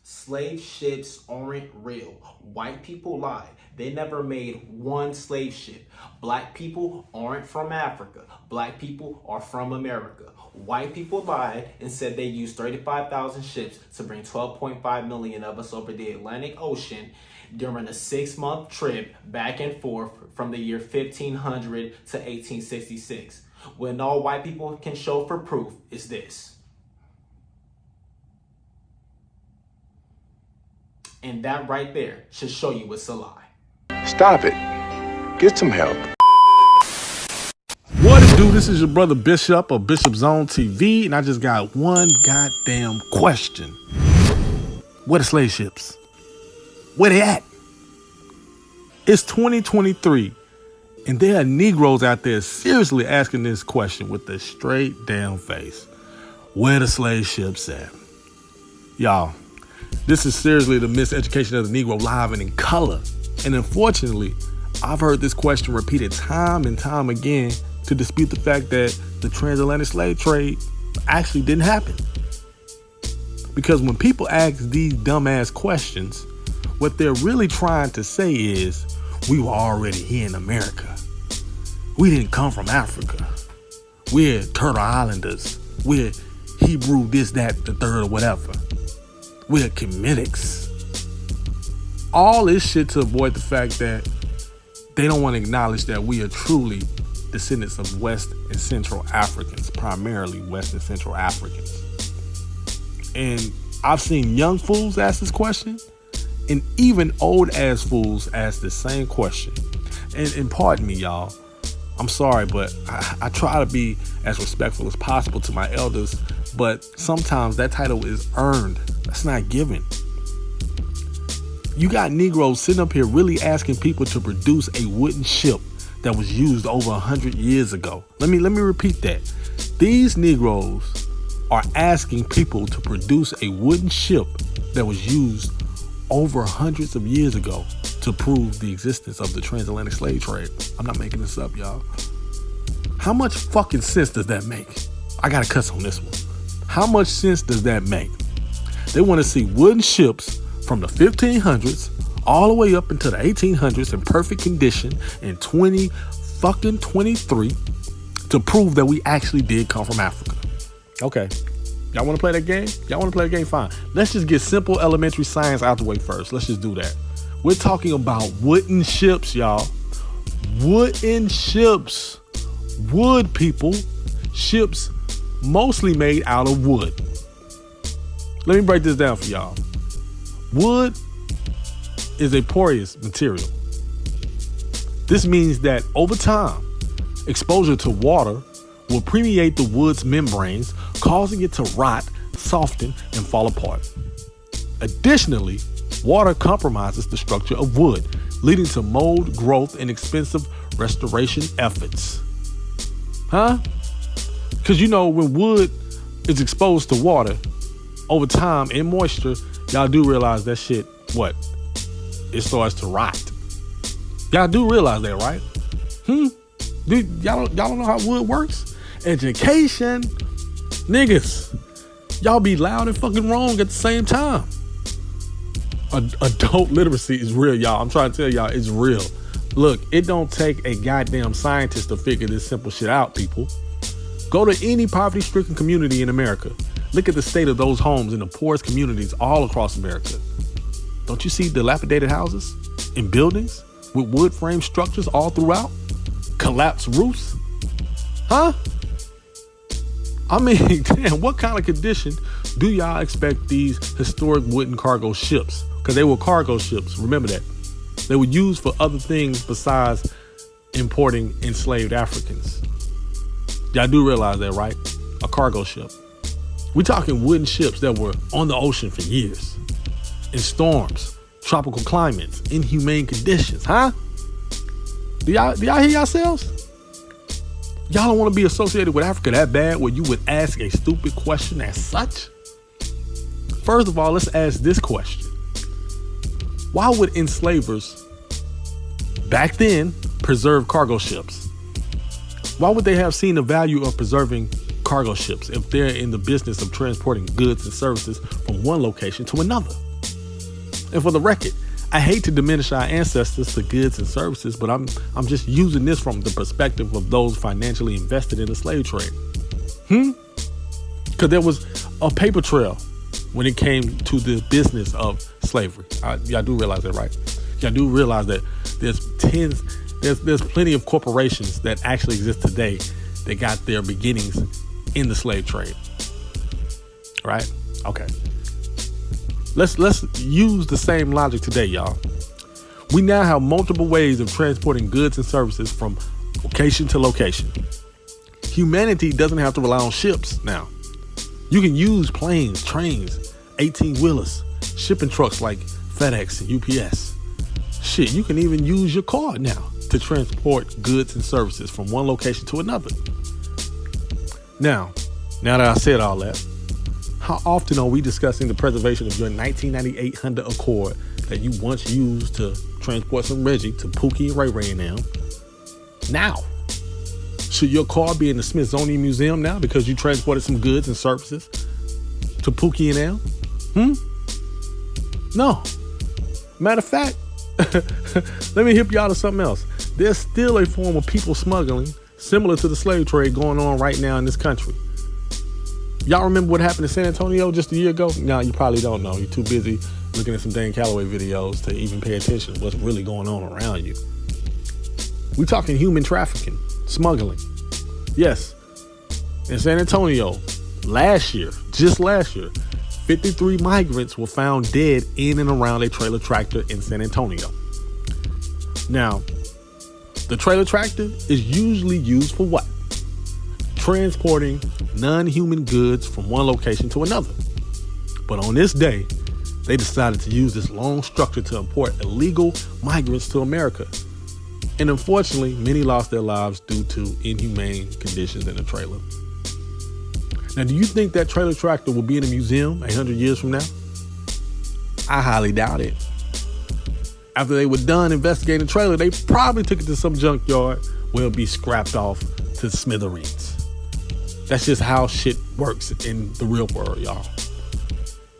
Slave ships aren't real. White people lied. They never made one slave ship. Black people aren't from Africa. Black people are from America. White people lied and said they used 35,000 ships to bring 12.5 million of us over the Atlantic Ocean during a 6-month trip back and forth from the year 1500 to 1866. When all white people can show for proof is this. And that right there should show you it's a lie. Stop it. Get some help. What it do? This is your brother Bishop of Bishop Zone TV, and I just got one goddamn question. Where the slave ships? Where they at? It's 2023, and there are Negroes out there seriously asking this question with a straight damn face. Where the slave ships at? Y'all, this is seriously the miseducation of the Negro live and in color. And unfortunately, I've heard this question repeated time and time again to dispute the fact that the transatlantic slave trade actually didn't happen. Because when people ask these dumbass questions, what they're really trying to say is, we were already here in America. We didn't come from Africa. We're Turtle Islanders. We're Hebrew this, that, the third, or whatever. We're Comitics. All this shit to avoid the fact that they don't want to acknowledge that we are truly descendants of West and Central Africans, primarily West and Central Africans. And I've seen young fools ask this question, and even old ass fools ask the same question. And pardon me, y'all. I'm sorry, but I try to be as respectful as possible to my elders, but sometimes that title is earned. That's not given. You got Negroes sitting up here really asking people to produce a wooden ship that was used over 100 years ago. Let me repeat that. These Negroes are asking people to produce a wooden ship that was used over hundreds of years ago to prove the existence of the transatlantic slave trade. I'm not making this up, y'all. How much fucking sense does that make? I gotta cuss on this one. How much sense does that make? They want to see wooden ships from the 1500s all the way up into the 1800s in perfect condition in 2023 to prove that we actually did come from Africa. Okay. Y'all want to play that game? Y'all want to play the game? Fine. Let's just get simple elementary science out the way first. Let's just do that. We're talking about wooden ships, y'all. Wooden ships. Wood, people. Ships mostly made out of wood. Let me break this down for y'all. Wood is a porous material. This means that over time, exposure to water will permeate the wood's membranes, causing it to rot, soften, and fall apart. Additionally, water compromises the structure of wood, leading to mold growth and expensive restoration efforts. Because when wood is exposed to water over time and moisture, y'all do realize that shit, it starts to rot. Y'all do realize that, right? Dude, y'all don't know how wood works? Education. Niggas, y'all be loud and fucking wrong at the same time. Adult literacy is real, y'all. I'm trying to tell y'all, it's real. Look, it don't take a goddamn scientist to figure this simple shit out, people. Go to any poverty-stricken community in America. Look at the state of those homes in the poorest communities all across America. Don't you see dilapidated houses and buildings with wood frame structures all throughout? Collapsed roofs? I mean, damn, what kind of condition do y'all expect these historic wooden cargo ships? Because they were cargo ships, remember that. They were used for other things besides importing enslaved Africans. Y'all do realize that, right? A cargo ship. We're talking wooden ships that were on the ocean for years, in storms, tropical climates, inhumane conditions, Do y'all hear yourselves? Y'all don't want to be associated with Africa that bad where you would ask a stupid question as such? First of all, let's ask this question. Why would enslavers back then preserve cargo ships? Why would they have seen the value of preserving cargo ships if they're in the business of transporting goods and services from one location to another? And for the record, I hate to diminish our ancestors to goods and services, but I'm just using this from the perspective of those financially invested in the slave trade. Because there was a paper trail when it came to the business of slavery. Y'all do realize that, right? Y'all do realize that there's plenty of corporations that actually exist today that got their beginnings in the slave trade. Right? Okay. Let's use the same logic today, y'all. We now have multiple ways of transporting goods and services from location to location. Humanity doesn't have to rely on ships now. You can use planes, trains, 18-wheelers, shipping trucks like FedEx and UPS. Shit, you can even use your car now to transport goods and services from one location to another. Now that I said all that, how often are we discussing the preservation of your 1998 Honda Accord that you once used to transport some Reggie to Pookie and Ray Ray and them? Now, should your car be in the Smithsonian Museum now because you transported some goods and services to Pookie and them? No. Matter of fact, let me hip y'all to something else. There's still a form of people smuggling similar to the slave trade going on right now in this country. Y'all remember what happened in San Antonio just a year ago? No, you probably don't know. You're too busy looking at some danecalloway videos to even pay attention to what's really going on around you. We're talking human trafficking, smuggling. Yes, in San Antonio, just last year, 53 migrants were found dead in and around a trailer tractor in San Antonio. Now, the trailer tractor is usually used for what? Transporting non-human goods from one location to another. But on this day, they decided to use this long structure to import illegal migrants to America. And unfortunately, many lost their lives due to inhumane conditions in the trailer. Now, do you think that trailer tractor will be in a museum 100 years from now? I highly doubt it. After they were done investigating the trailer, they probably took it to some junkyard where it'll be scrapped off to smithereens. That's just how shit works in the real world, y'all.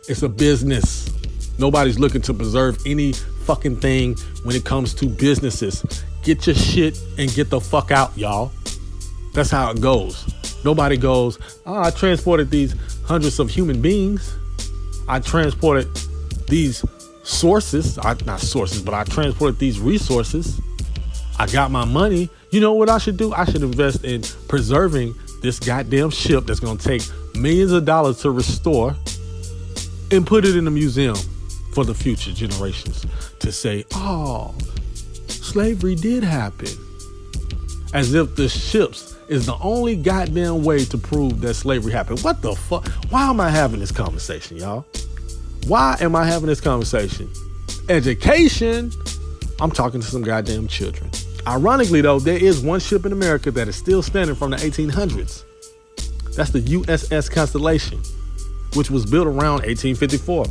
It's a business. Nobody's looking to preserve any fucking thing when it comes to businesses. Get your shit and get the fuck out, y'all. That's how it goes. Nobody goes, I transported these hundreds of human beings. I transported these I transported these resources. I got my money. You know what I should do? I should invest in preserving this goddamn ship that's going to take millions of dollars to restore and put it in a museum for the future generations to say, oh, slavery did happen. As if the ships is the only goddamn way to prove that slavery happened. What the fuck? Why am I having this conversation, y'all? Why am I having this conversation? Education. I'm talking to some goddamn children. Ironically, though, there is one ship in America that is still standing from the 1800s. That's the USS Constellation, which was built around 1854.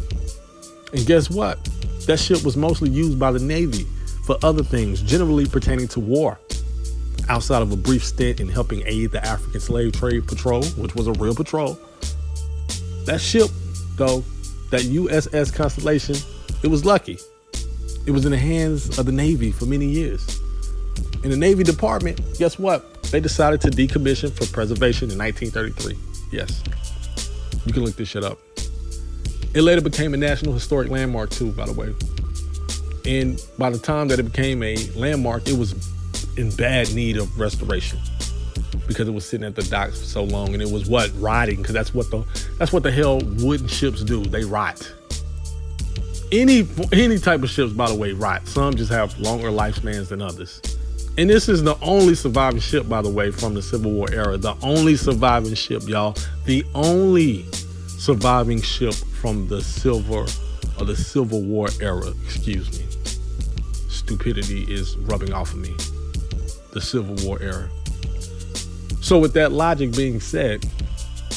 And guess what? That ship was mostly used by the Navy for other things, generally pertaining to war, outside of a brief stint in helping aid the African Slave Trade Patrol, which was a real patrol. That ship, though, that USS Constellation, it was lucky. It was in the hands of the Navy for many years. In the Navy Department, guess what? They decided to decommission for preservation in 1933. Yes, you can look this shit up. It later became a National Historic Landmark too, by the way. And by the time that it became a landmark, it was in bad need of restoration because it was sitting at the docks for so long, and it was rotting, because that's what the hell wooden ships do. They rot. Any type of ships, by the way, rot. Some just have longer lifespans than others. And this is the only surviving ship, by the way, from the Civil War era. The only surviving ship, y'all. The only surviving ship from the Civil War era. Excuse me. Stupidity is rubbing off of me. The Civil War era. So with that logic being said,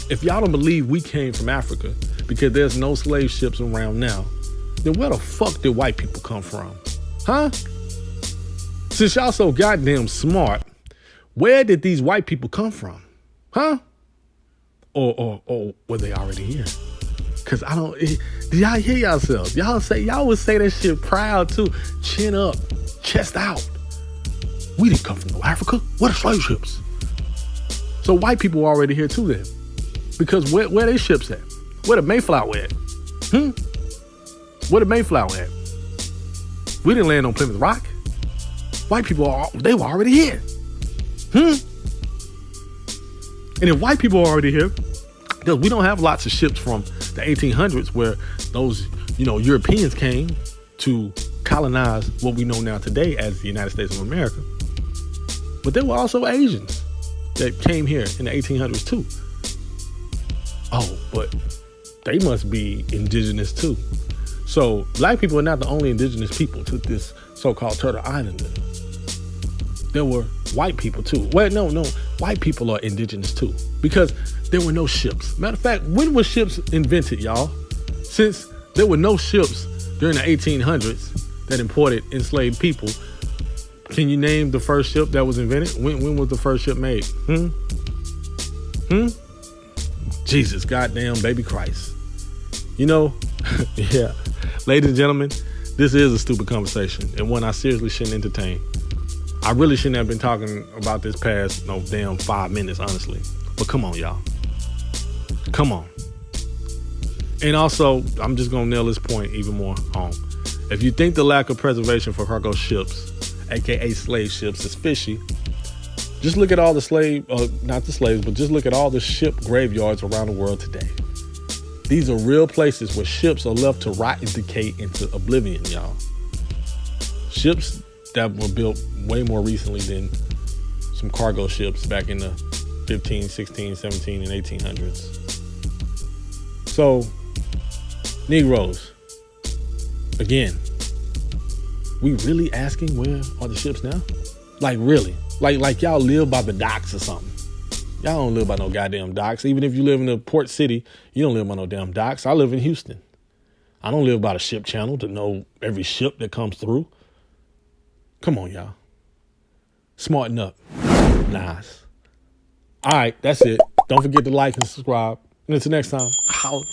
if y'all don't believe we came from Africa because there's no slave ships around now, then where the fuck did white people come from? Huh? Since y'all so goddamn smart, where did these white people come from? Huh? Or were they already here? Cause do y'all hear yourselves? Y'all would say that shit proud too. Chin up, chest out. We didn't come from no Africa. What are slave ships? So white people were already here too then. Because where they ships at? Where the Mayflower at? Where the Mayflower at? We didn't land on Plymouth Rock. White people, they were already here. And if white people are already here, because we don't have lots of ships from the 1800s where those, Europeans came to colonize what we know now today as the United States of America. But there were also Asians that came here in the 1800s too. Oh, but they must be indigenous too. So black people are not the only indigenous people to this so-called Turtle Island. There were white people too. Well, no, white people are indigenous too because there were no ships. Matter of fact, when were ships invented, y'all? Since there were no ships during the 1800s that imported enslaved people, can you name the first ship that was invented? When was the first ship made? Jesus, goddamn baby Christ. Yeah. Ladies and gentlemen, this is a stupid conversation and one I seriously shouldn't entertain. I really shouldn't have been talking about this past 5 minutes, honestly. But come on, y'all. Come on. And also, I'm just going to nail this point even more home. If you think the lack of preservation for cargo ships, aka slave ships, is fishy, just look at all the not the slaves, but just look at all the ship graveyards around the world today. These are real places where ships are left to rot and decay into oblivion, y'all. Ships that were built way more recently than some cargo ships back in the 15, 16, 17, and 1800s. So, Negroes, again, we really asking where are the ships now? Like really? Like y'all live by the docks or something. Y'all don't live by no goddamn docks. Even if you live in a port city, you don't live by no damn docks. I live in Houston. I don't live by the ship channel to know every ship that comes through. Come on, y'all. Smarten up. Nice. All right, that's it. Don't forget to like and subscribe. And until next time, holla.